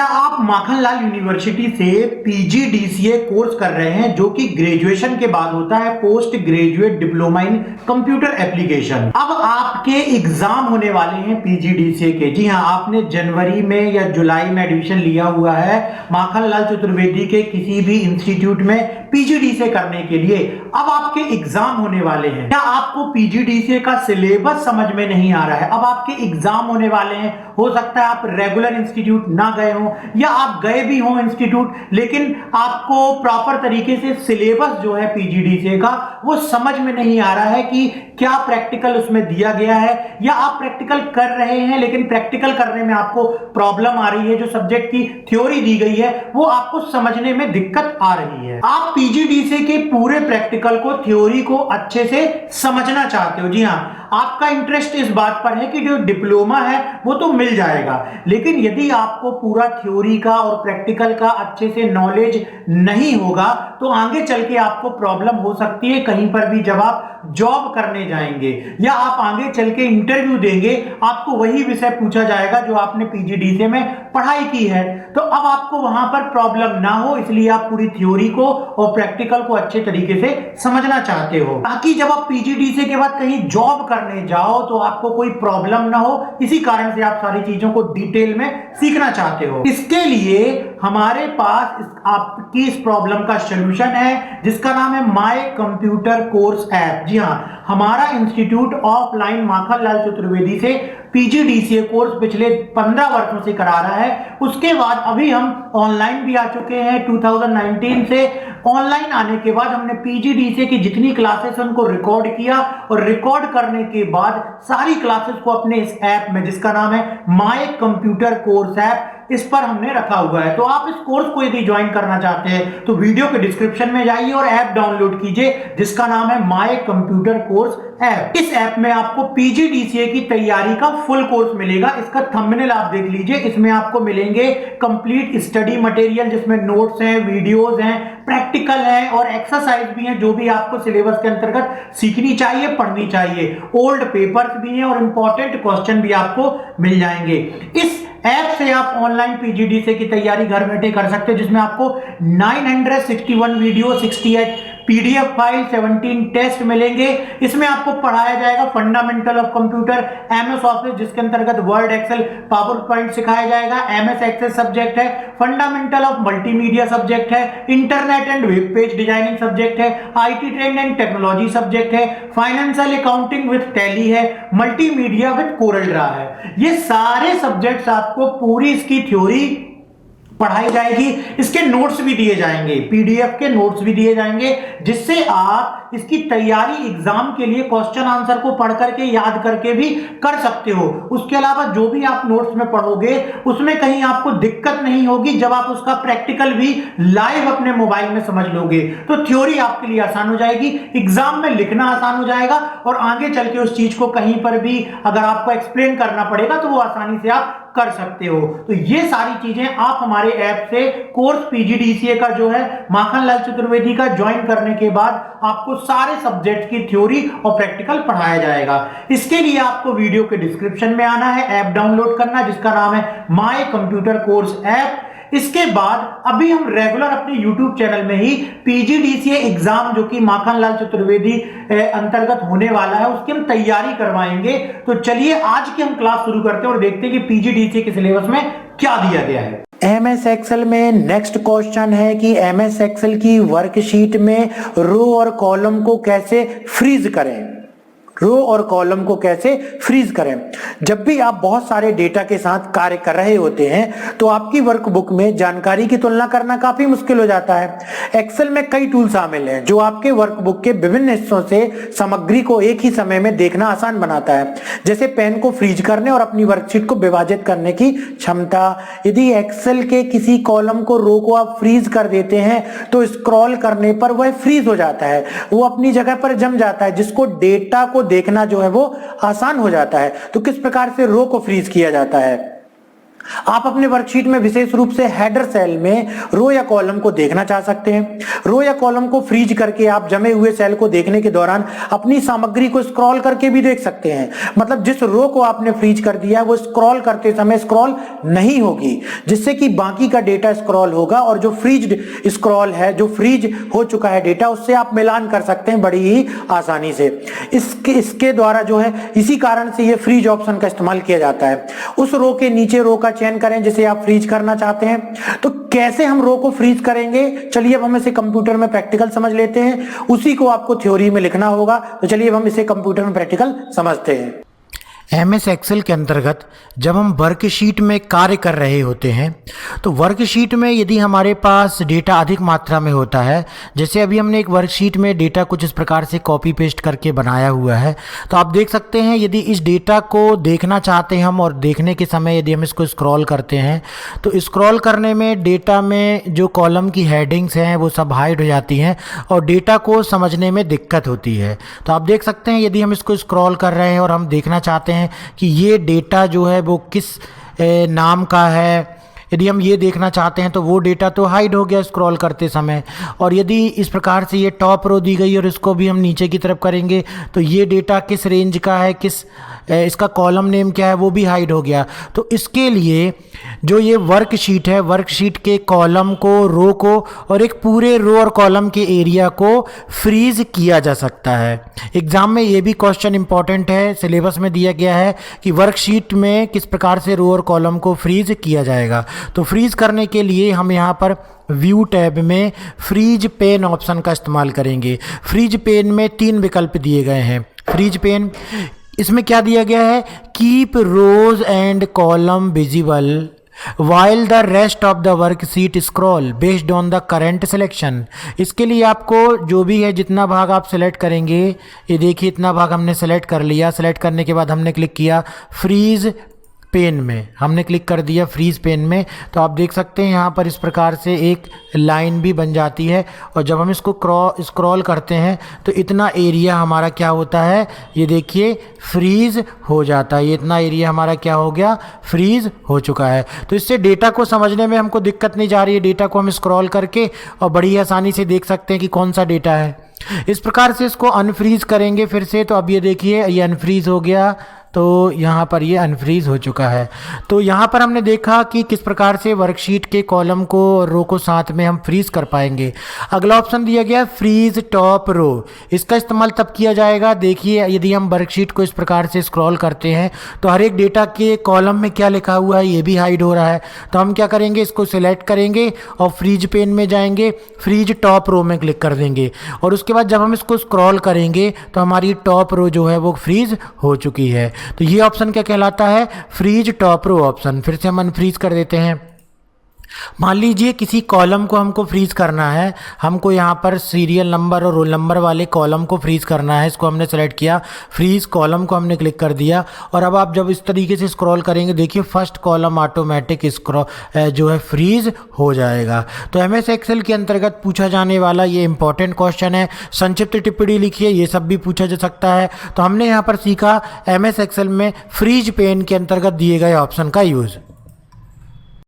क्या आप माखनलाल यूनिवर्सिटी से पीजीडीसीए कोर्स कर रहे हैं जो कि ग्रेजुएशन के बाद होता है, post graduate diploma in computer application. अब आपके एग्जाम होने वाले हैं पीजीडीसीए के। जी हां, आपने जनवरी में या जुलाई में एडमिशन लिया हुआ है माखनलाल चतुर्वेदी के किसी भी इंस्टीट्यूट में पीजीडीसीए करने के लिए। अब आपके एग्जाम होने वाले हैं। क्या आपको पीजीडीसीए का सिलेबस समझ में नहीं आ रहा है? अब आपके एग्जाम होने वाले हैं। हो सकता है आप रेगुलर इंस्टीट्यूट ना गए हो या आप गए भी हो इंस्टीट्यूट, लेकिन आपको प्रॉपर तरीके से सिलेबस जो है पीजीडीसीए का वो समझ में नहीं आ रहा है कि क्या प्रैक्टिकल उसमें दिया गया है, या आप प्रैक्टिकल कर रहे हैं लेकिन प्रैक्टिकल करने में आपको प्रॉब्लम आ रही है। जो सब्जेक्ट की थ्योरी दी गई है वो आपको समझने में दिक्कत आ रही है। आप पीजीडीसीए के पूरे प्रैक्टिकल को, थ्योरी को अच्छे से समझना चाहते हो। जी हां, आपका इंटरेस्ट इस बात पर है कि जो डिप्लोमा है वो तो मिल जाएगा, लेकिन यदि आपको पूरा थ्योरी का और प्रैक्टिकल का अच्छे से नॉलेज नहीं होगा तो आगे चल के आपको प्रॉब्लम हो सकती है। कहीं पर भी जब आप जॉब करने जाएंगे या आप आगे चल के इंटरव्यू देंगे, आपको वही विषय पूछा जाएगा जो आपने पीजीडीसीए में पढ़ाई की है। तो अब आपको वहां पर प्रॉब्लम ना हो, इसलिए आप पूरी थ्योरी को और प्रैक्टिकल को अच्छे तरीके से समझना चाहते हो, ताकि जब आप पीजीडीसीए के बाद कहीं जॉब करने जाओ तो आपको कोई प्रॉब्लम ना हो। इसी कारण से आप सारी चीजों को डिटेल में सीखना चाहते हो। इसके लिए हमारे पास आपकी इस प्रॉब्लम का सॉल्यूशन है जिसका नाम है माय कंप्यूटर कोर्स ऐप। जी हां, हमारा इंस्टीट्यूट ऑफलाइन माखनलाल चतुर्वेदी से पीजीडीसीए कोर्स पिछले 15 वर्षों से करा रहा है। उसके बाद अभी हम ऑनलाइन भी आ चुके हैं। 2019 से ऑनलाइन आने के बाद हमने पीजीडीसीए की जितनी क्लासेस उनको रिकॉर्ड किया और रिकॉर्ड करने के बाद सारी क्लासेस को अपने इस ऐप में, जिसका नाम है माय कंप्यूटर कोर्स ऐप, इस पर हमने रखा हुआ है। तो आप इस कोर्स को यदि ज्वाइन करना चाहते हैं तो वीडियो के डिस्क्रिप्शन में जाइए और ऐप डाउनलोड कीजिए जिसका नाम है माय कंप्यूटर कोर्स ऐप। इस ऐप में आपको पीजीडीसीए की तैयारी का फुल कोर्स मिलेगा। इसका थंबनेल आप देख लीजिए। इसमें आपको मिलेंगे कंप्लीट स्टडी मटेरियल जिसमें नोट्स हैं, वीडियोस हैं, प्रैक्टिकल है और एक्सरसाइज भी है जो भी आपको सिलेबस के अंतर्गत सीखनी चाहिए, पढ़नी चाहिए। ओल्ड पेपर्स भी हैं और इंपॉर्टेंट क्वेश्चन भी आपको मिल जाएंगे। इस ऐप से आप ऑनलाइन पीजीडीसीए की तैयारी घर बैठे कर सकते हैं, जिसमें आपको 961 वीडियो, 68 पीडीएफ फाइल, 17 टेस्ट मिलेंगे। इसमें आपको पढ़ाया जाएगा fundamental of computer, MS Office जिसके अंतर्गत वर्ड, एक्सेल, पावर पॉइंट सिखाया जाएगा, एमएस एक्सेस सब्जेक्ट है, फंडामेंटल ऑफ मल्टीमीडिया सब्जेक्ट है, internet and web page designing subject है, IT trend and technology subject है, फाइनेंशियल अकाउंटिंग विद टैली है, multimedia with Corel Draw है। ये सारे सब्जेक्ट्स आपको पूरी इसकी थ्योरी पढ़ाई जाएगी। इसके नोट्स भी दिए जाएंगे, पीडीएफ के नोट्स भी दिए जाएंगे, जिससे आप इसकी तैयारी एग्जाम के लिए क्वेश्चन आंसर को पढ़ करके, याद करके भी कर सकते हो। उसके अलावा जो भी आप नोट्स में पढ़ोगे उसमें कहीं आपको दिक्कत नहीं होगी। जब आप उसका प्रैक्टिकल भी लाइव अपने मोबाइल में समझ लोगे तो थ्योरी आपके लिए आसान हो जाएगी, एग्जाम में लिखना आसान हो जाएगा और आगे चल के उस चीज को कहीं पर भी अगर आपको एक्सप्लेन करना पड़ेगा तो वो आसानी से आप कर सकते हो। तो ये सारी चीजें आप हमारे ऐप से कोर्स पीजीडीसीए का जो है माखनलाल चतुर्वेदी का ज्वाइन करने के बाद आपको सारे सब्जेक्ट की थ्योरी और प्रैक्टिकल पढ़ाया जाएगा। इसके लिए आपको वीडियो के डिस्क्रिप्शन में आना है, ऐप डाउनलोड करना जिसका नाम है माय कंप्यूटर कोर्स ऐप। इसके बाद अभी हम रेगुलर अपने YouTube चैनल में ही पीजीडीसीए एग्जाम जो कि माखनलाल चतुर्वेदी अंतर्गत होने वाला है उसकी हम तैयारी करवाएंगे। तो चलिए आज की हम क्लास शुरू करते हैं और देखते हैं कि पीजीडीसीए के सिलेबस में क्या दिया गया है। एमएस एक्सेल में नेक्स्ट क्वेश्चन है कि एमएस एक्सेल की वर्कशीट में रो और कॉलम को कैसे फ्रीज करें। रो और कॉलम को कैसे फ्रीज करें। जब भी आप बहुत सारे डेटा के साथ कार्य कर रहे होते हैं तो आपकी वर्कबुक में जानकारी की तुलना करना काफी मुश्किल हो जाता है। एक्सेल में कई टूल शामिल हैं जो आपके वर्कबुक के विभिन्न हिस्सों से सामग्री को एक ही समय में देखना आसान बनाता है, जैसे पेन को फ्रीज करने और अपनी वर्कशीट को विभाजित करने की क्षमता। यदि एक्सेल के किसी कॉलम को, रो को आप फ्रीज कर देते हैं तो स्क्रॉल करने पर वह फ्रीज हो जाता है, वो अपनी जगह पर जम जाता है, जिसको डेटा को देखना जो है वो आसान हो जाता है। तो किस प्रकार से रो को फ्रीज किया जाता है। आप अपने वर्कशीट में विशेष रूप से हेडर सेल में रो या कॉलम को देखना चाह सकते हैं। रो या कॉलम को फ्रीज करके आप जमे हुए सेल को देखने के दौरान अपनी सामग्री को स्क्रॉल करके भी देख सकते हैं। मतलब जिस रो को आपने फ्रीज कर दिया वो स्क्रॉल करते समय स्क्रॉल नहीं होगी, जिससे कि बाकी का डेटा स्क्रॉल होगा और जो फ्रीज्ड स्क्रॉल है, जो फ्रीज हो चुका है डेटा, उससे आप मिलान कर सकते हैं बड़ी ही आसानी से। इसके द्वारा जो है, इसी कारण से ये फ्रीज ऑप्शन का इस्तेमाल किया जाता है। उस रो के नीचे रो का चयन करें जिसे आप फ्रीज करना चाहते हैं। तो कैसे हम रो को फ्रीज करेंगे, चलिए अब हम इसे कंप्यूटर में प्रैक्टिकल समझ लेते हैं। उसी को आपको थ्योरी में लिखना होगा, तो चलिए अब हम इसे कंप्यूटर में प्रैक्टिकल समझते हैं। MS एक्सेल के अंतर्गत जब हम वर्कशीट में कार्य कर रहे होते हैं तो वर्कशीट में यदि हमारे पास डेटा अधिक मात्रा में होता है, जैसे अभी हमने एक वर्कशीट में डेटा कुछ इस प्रकार से कॉपी पेस्ट करके बनाया हुआ है, तो आप देख सकते हैं यदि इस डेटा को देखना चाहते हैं हम और देखने के समय यदि हम इसको स्क्रॉल करते हैं तो स्क्रॉल करने में डेटा में जो कॉलम की हेडिंग्स हैं वो सब हाइड हो जाती हैं और डेटा को समझने में दिक्कत होती है। तो आप देख सकते हैं यदि हम इसको स्क्रॉल कर रहे हैं और हम देखना चाहते हैं कि ये डेटा जो है वो किस नाम का है, यदि हम ये देखना चाहते हैं तो वो डेटा तो हाइड हो गया स्क्रॉल करते समय। और यदि इस प्रकार से ये टॉप रो दी गई और इसको भी हम नीचे की तरफ करेंगे तो ये डेटा किस रेंज का है, किस इसका कॉलम नेम क्या है, वो भी हाइड हो गया। तो इसके लिए जो ये वर्कशीट है, वर्कशीट के कॉलम को, रो को और एक पूरे रो और कॉलम के एरिया को फ्रीज किया जा सकता है। एग्जाम में ये भी क्वेश्चन इंपॉर्टेंट है, सिलेबस में दिया गया है कि वर्कशीट में किस प्रकार से रो और कॉलम को फ्रीज किया जाएगा। तो फ्रीज करने के लिए हम यहाँ पर व्यू टैब में फ्रीज पेन ऑप्शन का इस्तेमाल करेंगे। फ्रीज पेन में 3 विकल्प दिए गए हैं। फ्रीज पेन, इसमें क्या दिया गया है, keep rows and column visible while the rest of the worksheet scroll based on the current selection। इसके लिए आपको जो भी है, जितना भाग आप सेलेक्ट करेंगे, ये देखिए इतना भाग हमने सेलेक्ट कर लिया। सेलेक्ट करने के बाद हमने क्लिक किया फ्रीज पेन में, हमने क्लिक कर दिया फ्रीज पेन में। तो आप देख सकते हैं यहाँ पर इस प्रकार से एक लाइन भी बन जाती है और जब हम इसको स्क्रॉल करते हैं तो इतना एरिया हमारा क्या होता है, ये देखिए फ्रीज हो जाता है। ये इतना एरिया हमारा क्या हो गया, फ्रीज हो चुका है। तो इससे डेटा को समझने में हमको दिक्कत नहीं जा रही है। डेटा को हम स्क्रॉल करके और बड़ी आसानी से देख सकते हैं कि कौन सा डेटा है। इस प्रकार से इसको अनफ्रीज करेंगे फिर से, तो अब ये देखिए ये अनफ्रीज हो गया, तो यहाँ पर ये अनफ्रीज हो चुका है। तो यहाँ पर हमने देखा कि किस प्रकार से वर्कशीट के कॉलम को और रो को साथ में हम फ्रीज कर पाएंगे। अगला ऑप्शन दिया गया फ्रीज टॉप रो। इसका इस्तेमाल तब किया जाएगा, देखिए यदि हम वर्कशीट को इस प्रकार से स्क्रॉल करते हैं तो हर एक डेटा के कॉलम में क्या लिखा हुआ है ये भी हाइड हो रहा है। तो हम क्या करेंगे, इसको सिलेक्ट करेंगे और फ्रीज पेन में जाएंगे, फ्रीज टॉप रो में क्लिक कर देंगे और उसके बाद जब हम इसको स्क्रॉल करेंगे तो हमारी टॉप रो जो है वो फ्रीज हो चुकी है। तो ये ऑप्शन क्या कहलाता है, फ्रीज टॉप रो ऑप्शन। फिर से हम अनफ्रीज कर देते हैं। मान लीजिए किसी कॉलम को हमको फ्रीज करना है, हमको यहाँ पर सीरियल नंबर और रोल नंबर वाले कॉलम को फ्रीज करना है। इसको हमने सेलेक्ट किया, फ्रीज कॉलम को हमने क्लिक कर दिया और अब आप जब इस तरीके से स्क्रॉल करेंगे देखिए फर्स्ट कॉलम ऑटोमेटिक जो है फ्रीज हो जाएगा। तो MS एक्सेल के अंतर्गत पूछा जाने वाला ये इंपॉर्टेंट क्वेश्चन है। संक्षिप्त टिप्पणी लिखिए, ये सब भी पूछा जा सकता है। तो हमने यहाँ पर सीखा MS एक्सेल में फ्रीज पेन के अंतर्गत दिए गए ऑप्शन का यूज़।